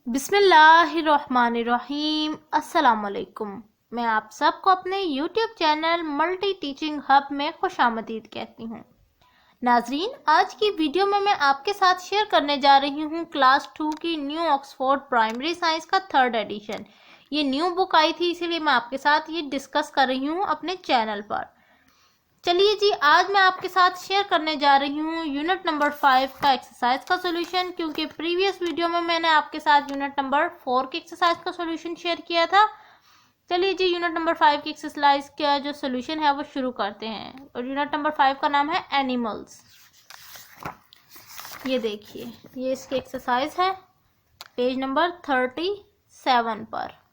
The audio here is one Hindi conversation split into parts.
बिस्मिल्लाहिर्रहमानिर्रहीम। अस्सलामुअलैकुम। मैं आप सबको अपने YouTube channel multi teaching hub में खुशामदीद कहती हूँ। नाजरीन, आज की वीडियो में मैं आपके साथ शेयर करने जा रही हूँ क्लास 2 की न्यू ऑक्सफोर्ड प्राइमरी साइंस का 3rd एडिशन। ये न्यू बुक आई थी, इसीलिए मैं आपके साथ ये डिस्कस कर रही हूँ अपने चैनल पर। चलिए जी, आज मैं आपके साथ शेयर करने जा रही हूँ यूनिट नंबर 5 का एक्सरसाइज का सॉल्यूशन, क्योंकि प्रीवियस वीडियो में मैंने आपके साथ यूनिट नंबर 4 की एक्सरसाइज का सॉल्यूशन शेयर किया था। चलिए जी, यूनिट नंबर 5 की एक्सरसाइज का जो सॉल्यूशन है वो शुरू करते हैं। और यूनिट नंबर 5 का नाम है एनिमल्स। ये देखिए, ये इसकी एक्सरसाइज है पेज नंबर 37 पर।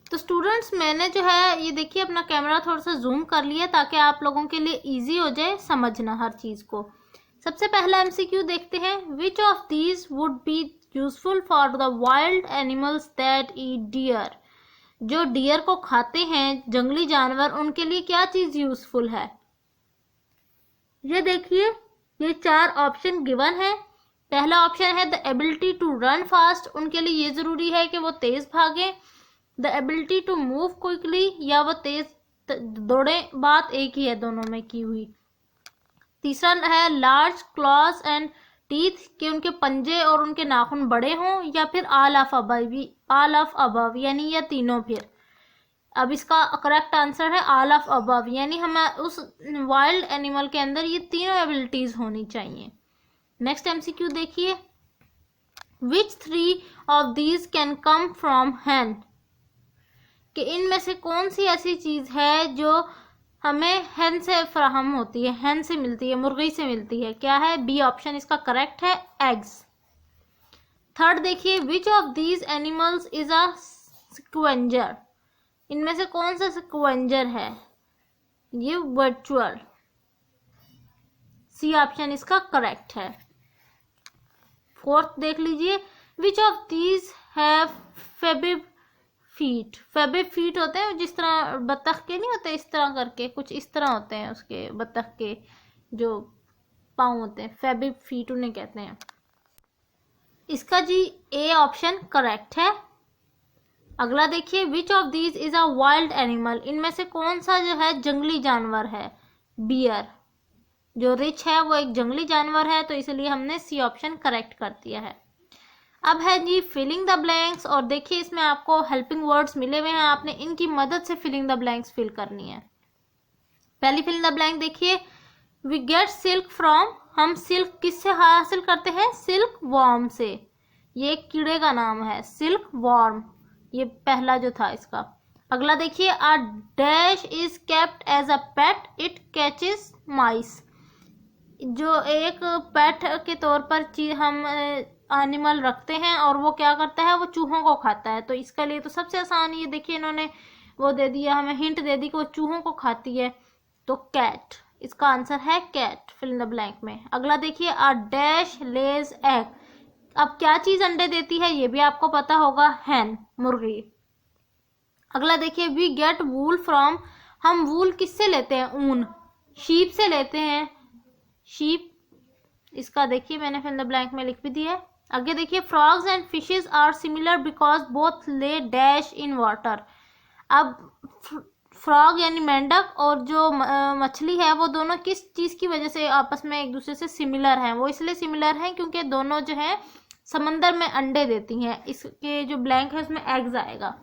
तो स्टूडेंट्स, मैंने जो है ये देखिए अपना कैमरा थोड़ा सा जूम कर लिया ताकि आप लोगों के लिए इजी हो जाए समझना हर चीज़ को। सबसे पहला एमसीक्यू देखते हैं। Which of these would be useful for the wild animals that eat deer. जो डियर को खाते हैं, जंगली जानवर, उनके लिए क्या चीज़ यूजफुल है। ये देखिए, ये 4 ऑप्शन गिवन है। पहला ऑप्शन है the ability to run fast. उनके लिए ये ज़रूरी है कि वो तेज़ भागें। The ability to move quickly, या वो तेज दौड़े। बात एक ही है दोनों में की हुई। तीसरा है लार्ज क्लॉज एंड टीथ, कि उनके पंजे और उनके नाखून बड़े हों। या फिर ऑल ऑफ अबव, यानी या तीनों। फिर अब इसका करेक्ट आंसर है ऑल ऑफ अबव, यानी हमें उस वाइल्ड एनिमल के अंदर ये तीनों एबिलिटीज होनी चाहिए। नेक्स्ट एमसीक्यू देखिए। Which 3 of these can come from hen, कि इनमें से कौन सी ऐसी चीज है जो हमें हैन से फराहम होती है, हैन से मिलती है, मुर्गी से मिलती है। क्या है? बी ऑप्शन इसका करेक्ट है, एग्स। थर्ड देखिए, which of these animals is a scavenger. इनमें से कौन सा स्क्वेंजर है? ये वर्चुअल। सी ऑप्शन इसका करेक्ट है। फोर्थ देख लीजिए, which of these have webbed feet. Webbed feet होते हैं जिस तरह बत्तख के नहीं होते, इस तरह करके कुछ इस तरह होते हैं उसके बत्तख के जो पाँव होते हैं, फेबिब फीट उन्हें कहते हैं। इसका जी ए ऑप्शन करेक्ट है। अगला देखिए, which of these is a wild animal. इनमें से कौन सा जो है जंगली जानवर है? बियर। जो रिच है वो एक जंगली जानवर है, तो इसलिए हमने सी ऑप्शन करेक्ट कर दिया है। अब है जी फिलिंग द ब्लैंक्स, और देखिए इसमें आपको हेल्पिंग वर्ड्स मिले हुए हैं, आपने इनकी मदद से फिलिंग द ब्लैंक्स फिल करनी है। पहली फिलिंग द ब्लैंक देखिए, वी गेट सिल्क फ्रॉम। हम सिल्क किससे हासिल करते हैं? सिल्क वॉर्म से। ये एक कीड़े का नाम है, सिल्क वॉर्म। ये पहला जो था इसका। अगला देखिए, a dash is kept as a pet, it catches mice. जो एक पेट के तौर पर हम एनिमल रखते हैं और वो क्या करता है? वो चूहों को खाता है। तो इसके लिए तो सबसे आसान, ये देखिए इन्होंने वो दे दिया, हमें हिंट दे दी कि वो चूहों को खाती है, तो कैट। इसका आंसर है cat, fill in the blank में। अगला देखिए, अ डैश लेज एग। अब क्या चीज अंडे देती है? ये भी आपको पता होगा, हैन, मुर्गी। अगला देखिए, वी गेट वूल फ्रॉम। हम वूल किससे लेते हैं? ऊन। शीप से लेते हैं, शीप। इसका देखिए मैंने फिल द ब्लैंक में लिख भी दिया है। आगे देखिए, frogs and fishes are similar because both lay dash in water. अब फ्रॉग यानी मेंढक और जो मछली है, वो दोनों किस चीज की वजह से आपस में एक दूसरे से सिमिलर हैं? वो इसलिए सिमिलर हैं क्योंकि दोनों जो है समंदर में अंडे देती हैं। इसके जो ब्लैंक है उसमें एग्स आएगा।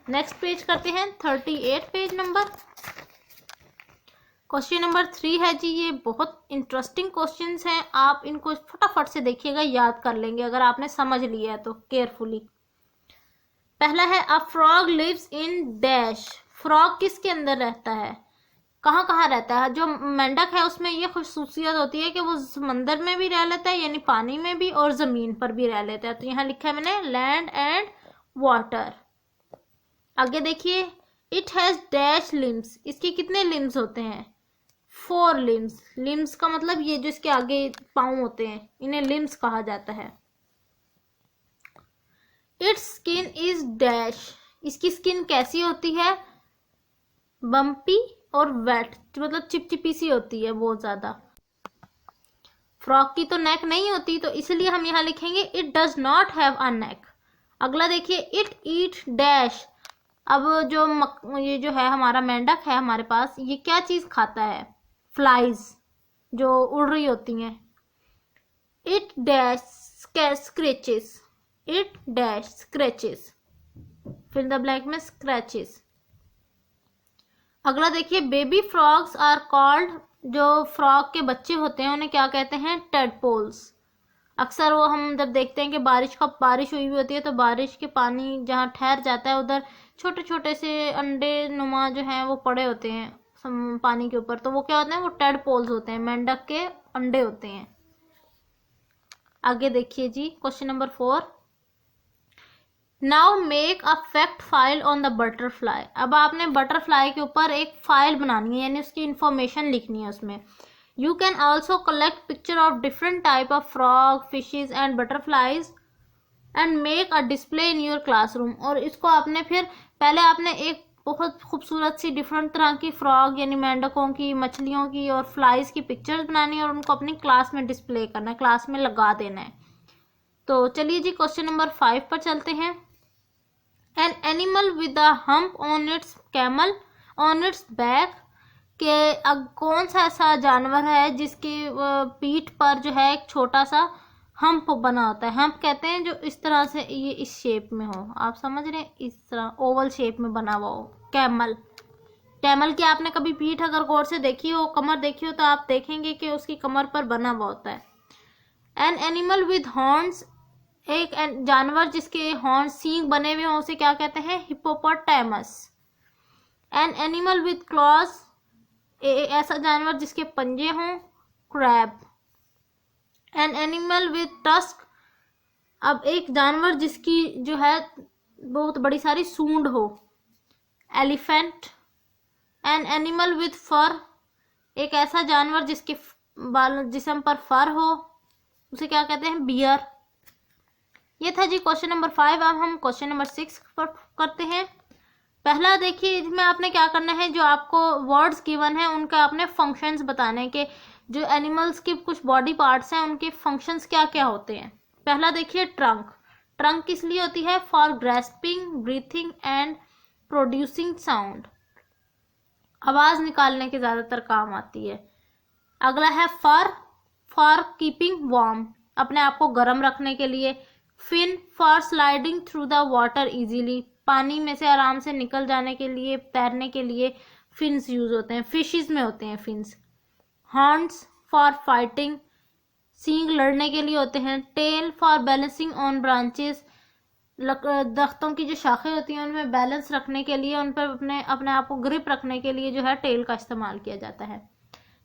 नेक्स्ट पेज करते हैं, 38 पेज नंबर। क्वेश्चन नंबर 3 है जी, ये बहुत इंटरेस्टिंग क्वेश्चंस हैं। आप इनको फटाफट से देखिएगा, याद कर लेंगे अगर आपने समझ लिया है तो केयरफुली। पहला है, a frog lives in dash. Frog किसके अंदर रहता है? कहाँ कहाँ रहता है? जो मेंढक है उसमें ये खुसूसियत होती है कि वो समंदर में भी रह लेता है, यानी पानी में भी, और जमीन पर भी रह लेता है। तो यहाँ लिखा है मैंने लैंड एंड वाटर। आगे देखिए, इट हैज डैश लिम्स। इसके कितने लिम्स होते हैं? 4 लिम्स। लिम्स का मतलब ये जो इसके आगे पाँव होते हैं, इन्हें लिम्स कहा जाता है। It's skin is dash. इसकी स्किन कैसी होती है? बम्पी और वेट, मतलब चिपचिपी सी होती है बहुत ज्यादा। फ्रॉग की तो नेक नहीं होती, तो इसलिए हम यहाँ लिखेंगे it does not have a neck. अगला देखिए, इट ईट डैश। अब जो ये जो है हमारा मेंढक है हमारे पास, ये क्या चीज खाता है? फ्लाइज, जो उड़ रही होती हैं। It dash scratches, it dash scratches, fill the blank में स्क्रैचेस। अगला देखिए, बेबी फ्रॉग्स आर कॉल्ड, जो फ्रॉग के बच्चे होते हैं उन्हें क्या कहते हैं? टेडपोल्स। अक्सर वो हम जब देखते हैं कि बारिश हुई हुई होती है, तो बारिश के पानी जहाँ ठहर जाता है उधर छोटे छोटे से अंडे नुमा जो हैं वो पड़े होते हैं पानी के ऊपर, तो वो क्या होते हैं? वो टेडपोल्स होते हैं, मेंढक के अंडे होते हैं। आगे देखिए जी, question number 4। Now make a fact file on the butterfly. अब आपने बटरफ्लाई के ऊपर एक फाइल बनानी है, यानी उसकी इंफॉर्मेशन लिखनी है उसमें। You can also collect picture of different type of frog, fishes and butterflies and make a display in your classroom। और इसको आपने फिर पहले आपने एक बहुत खूबसूरत सी डिफरेंट तरह की फ्रॉग यानी मेंढकों की, मछलियों की और फ्लाइज की पिक्चर्स बनानी है और उनको अपनी क्लास में डिस्प्ले करना है, क्लास में लगा देना है। तो चलिए जी क्वेश्चन नंबर 5 पर चलते हैं। An animal with a hump on it's camel on it's back, कि अब कौन सा ऐसा जानवर है जिसके पीठ पर जो है एक छोटा सा हम्प बना होता है। हम्प कहते हैं जो इस तरह से, ये इस शेप में हो, आप समझ रहे हैं, इस तरह ओवल शेप में बना हुआ हो। कैमल, कैमल की आपने कभी पीठ अगर गौर से देखी हो, कमर देखी हो, तो आप देखेंगे कि उसकी कमर पर बना हुआ होता है। एन एनिमल विद हॉर्न्स, एक जानवर जिसके हॉर्न सींग बने हुए हों उसे क्या कहते हैं? Hippopotamus. An animal with clause, ऐसा जानवर जिसके पंजे हों, crab. An animal with tusk, अब एक जानवर जिसकी जो है बहुत बड़ी सारी सूंड हो, एलिफेंट। एन एनिमल विद फर, एक ऐसा जानवर जिसके जिस्म पर फर हो, उसे क्या कहते हैं? बियर। ये था जी क्वेश्चन नंबर 5। अब हम क्वेश्चन नंबर 6 पर करते हैं। पहला देखिए, इसमें आपने क्या करना है, जो आपको वर्ड्स गिवन है उनका आपने फंक्शंस बताने के, जो एनिमल्स के कुछ बॉडी पार्ट्स हैं उनके फंक्शंस क्या क्या होते हैं। पहला देखिए, ट्रंक। ट्रंक किस लिए होती है? For grasping, breathing and producing sound, आवाज निकालने के ज्यादातर काम आती है। अगला है फर, फॉर कीपिंग वार्म, अपने आप को गर्म रखने के लिए। Fin, for sliding through the water easily, पानी में से आराम से निकल जाने के लिए, तैरने के लिए फिन्स यूज होते हैं, फिशेस में होते हैं फिन्स। हॉर्न्स, फॉर फाइटिंग, सींग लड़ने के लिए होते हैं। Tail, for balancing on branches, दरख्तों की जो शाखें होती हैं उनमें बैलेंस रखने के लिए, उन पर अपने आप को ग्रिप रखने के लिए जो है टेल का इस्तेमाल किया जाता है।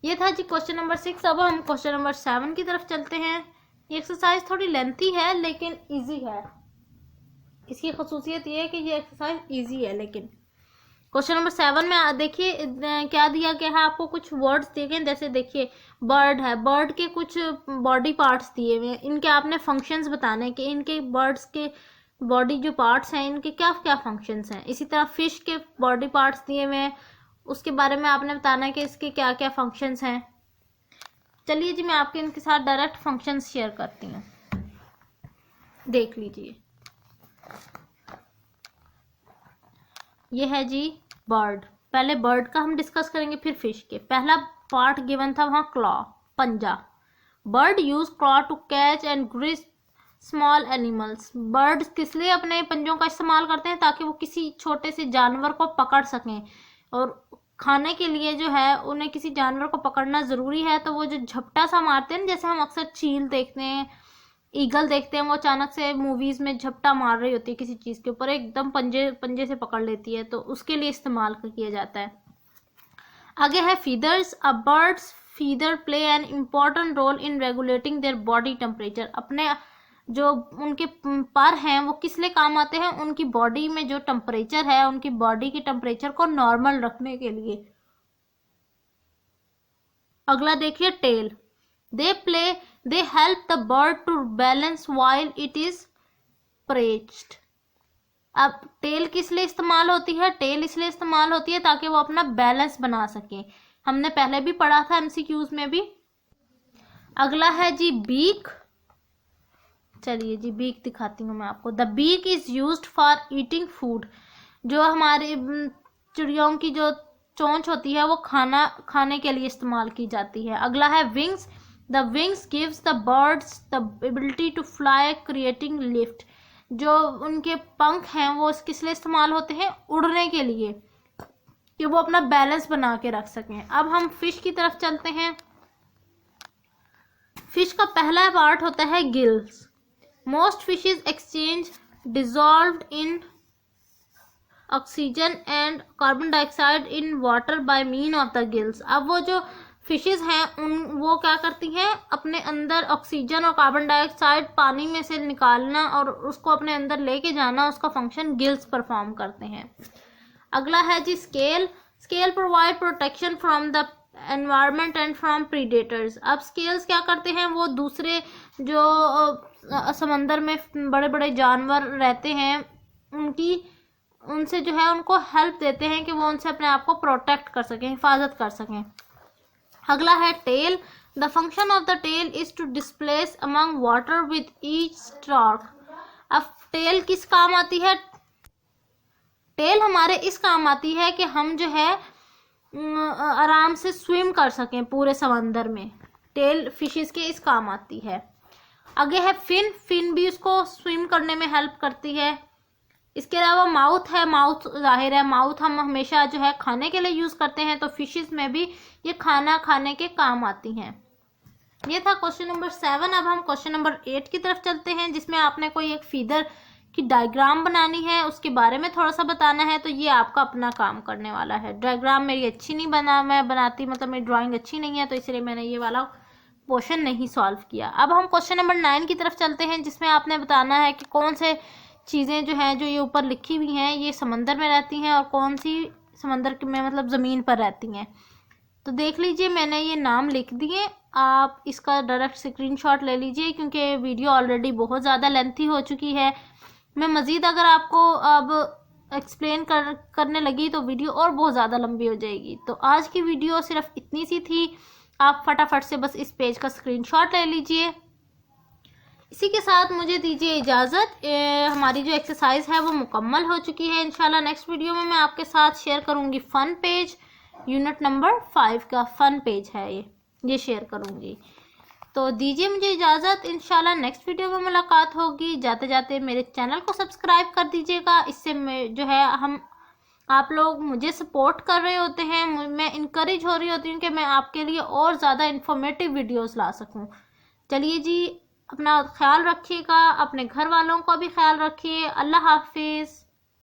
ये था जी क्वेश्चन नंबर 6। अब हम क्वेश्चन नंबर 7 की तरफ चलते हैं। ये एक्सरसाइज थोड़ी लेंथी है लेकिन इजी है, इसकी खसूसियत ये है कि ये एक्सरसाइज इजी है। लेकिन क्वेश्चन नंबर 7 में देखिए क्या दिया गया है आपको, कुछ वर्ड्स दिए गए, जैसे देखिए बर्ड है, बर्ड के कुछ बॉडी पार्ट्स दिए हुए हैं, इनके आपने फंक्शंस बताने कि इनके बर्ड्स के बॉडी जो पार्ट्स हैं इनके क्या क्या फंक्शंस हैं। इसी तरह फिश के बॉडी पार्ट्स दिए हुए हैं, उसके बारे में आपने बताना है कि इसके क्या क्या फंक्शंस हैं। चलिए जी मैं आपके इनके साथ डायरेक्ट फंक्शंस शेयर करती हूँ, देख लीजिए। ये है जी बर्ड, पहले बर्ड का हम डिस्कस करेंगे फिर फिश के। पहला पार्ट गिवन था वहां क्लॉ, पंजा। Bird use claw to catch and grip small animals. Birds किस लिए अपने पंजों का इस्तेमाल करते हैं? ताकि वो किसी छोटे से जानवर को पकड़ सकें, और खाने के लिए जो है उन्हें किसी जानवर को पकड़ना जरूरी है, तो वो जो झपटा सा मारते हैं, जैसे हम अक्सर चील देखते हैं, ईगल देखते हैं, वो अचानक से मूवीज में झपटा मार रही होती है किसी चीज के ऊपर, एकदम पंजे से पकड़ लेती है, तो उसके लिए इस्तेमाल किया जाता है। आगे है feathers. A birds feather play an important role in regulating their body temperature. अपने जो उनके पर हैं वो किस लिए काम आते हैं? उनकी बॉडी में जो टेम्परेचर है, उनकी बॉडी की टेम्परेचर को नॉर्मल रखने के लिए। अगला देखिए tail. They help the bird to balance while it is praised. अब टेल किस लिए इस्तेमाल होती है? टेल इसलिए इस्तेमाल होती है ताकि वो अपना बैलेंस बना सके। हमने पहले भी पढ़ा था एमसीक्यूज में भी। अगला है जी बीक। चलिए जी बीक दिखाती हूँ मैं आपको। The beak is used for eating food. जो हमारे चिड़ियों की जो चोंच होती है वो खाना खाने के लिए इस्तेमाल की जाती है। अगला है wings. The wings gives the birds the ability to fly creating lift. जो उनके पंख हैं वो किस लिए इस्तेमाल होते हैं? उड़ने के लिए, कि वो अपना बैलेंस बना के रख सकें। अब हम फिश की तरफ चलते हैं। फिश का पहला पार्ट होता है gills. Most fishes exchange dissolved in oxygen and carbon dioxide in water bye mean of the gills. अब वो जो फिशेज हैं वो क्या करती हैं? अपने अंदर ऑक्सीजन और कार्बन डाइऑक्साइड पानी में से निकालना और उसको अपने अंदर लेके जाना, उसका फंक्शन गिल्स परफॉर्म करते हैं। अगला है जी scale. Scale provide protection from the environment and from predators. अब स्केल्स क्या करते हैं? वो दूसरे जो समंदर में बड़े बड़े जानवर रहते हैं उनसे जो है उनको हेल्प देते हैं कि वो उनसे अपने आप को प्रोटेक्ट कर सकें, हिफाजत कर सकें। अगला है tail. The function of the tail is to displace among water with each stroke. अब टेल किस काम आती है? टेल हमारे इस काम आती है कि हम जो है आराम से स्विम कर सकें पूरे समंदर में। टेल फिशेस के इस काम आती है। आगे है फिन। फिन भी उसको स्विम करने में हेल्प करती है। इसके अलावा माउथ है। माउथ जाहिर है, माउथ हम हमेशा जो है खाने के लिए यूज़ करते हैं, तो फिशेस में भी ये खाना खाने के काम आती हैं। ये था क्वेश्चन नंबर 7। अब हम क्वेश्चन नंबर 8 की तरफ चलते हैं, जिसमें आपने कोई एक फीदर की डायग्राम बनानी है, उसके बारे में थोड़ा सा बताना है। तो ये आपका अपना काम करने वाला है। डायग्राम मेरी अच्छी नहीं मैं बनाती, मतलब मेरी ड्राइंग अच्छी नहीं है, तो इसलिए मैंने ये वाला क्वेश्चन नहीं सॉल्व किया। अब हम क्वेश्चन नंबर 9 की तरफ चलते हैं, जिसमें आपने बताना है कि कौन से चीज़ें जो हैं जो ये ऊपर लिखी हुई हैं ये समंदर में रहती हैं और कौन सी समंदर में मतलब ज़मीन पर रहती हैं। तो देख लीजिए मैंने ये नाम लिख दिए, आप इसका डायरेक्ट स्क्रीनशॉट ले लीजिए, क्योंकि वीडियो ऑलरेडी बहुत ज़्यादा लेंथी हो चुकी है। मैं मज़ीद अगर आपको अब एक्सप्लेन करने लगी तो वीडियो और बहुत ज़्यादा लंबी हो जाएगी। तो आज की वीडियो सिर्फ इतनी सी थी। आप फटाफट से बस इस पेज का स्क्रीनशॉट ले लीजिए। इसी के साथ मुझे दीजिए इजाज़त। हमारी जो एक्सरसाइज है वो मुकम्मल हो चुकी है। इंशाल्लाह नेक्स्ट वीडियो में मैं आपके साथ शेयर करूंगी फ़न पेज। यूनिट नंबर 5 का फ़न पेज है ये शेयर करूंगी। तो दीजिए मुझे इजाज़त। इंशाल्लाह नेक्स्ट वीडियो में मुलाकात होगी। जाते जाते मेरे चैनल को सब्सक्राइब कर दीजिएगा। इससे जो है आप लोग मुझे सपोर्ट कर रहे होते हैं, मैं इनकरेज हो रही होती हूँ कि मैं आपके लिए और ज़्यादा इन्फॉर्मेटिव वीडियोस ला सकूँ। चलिए जी, अपना ख्याल रखिएगा, अपने घर वालों का भी ख्याल रखिए। अल्लाह हाफिज़।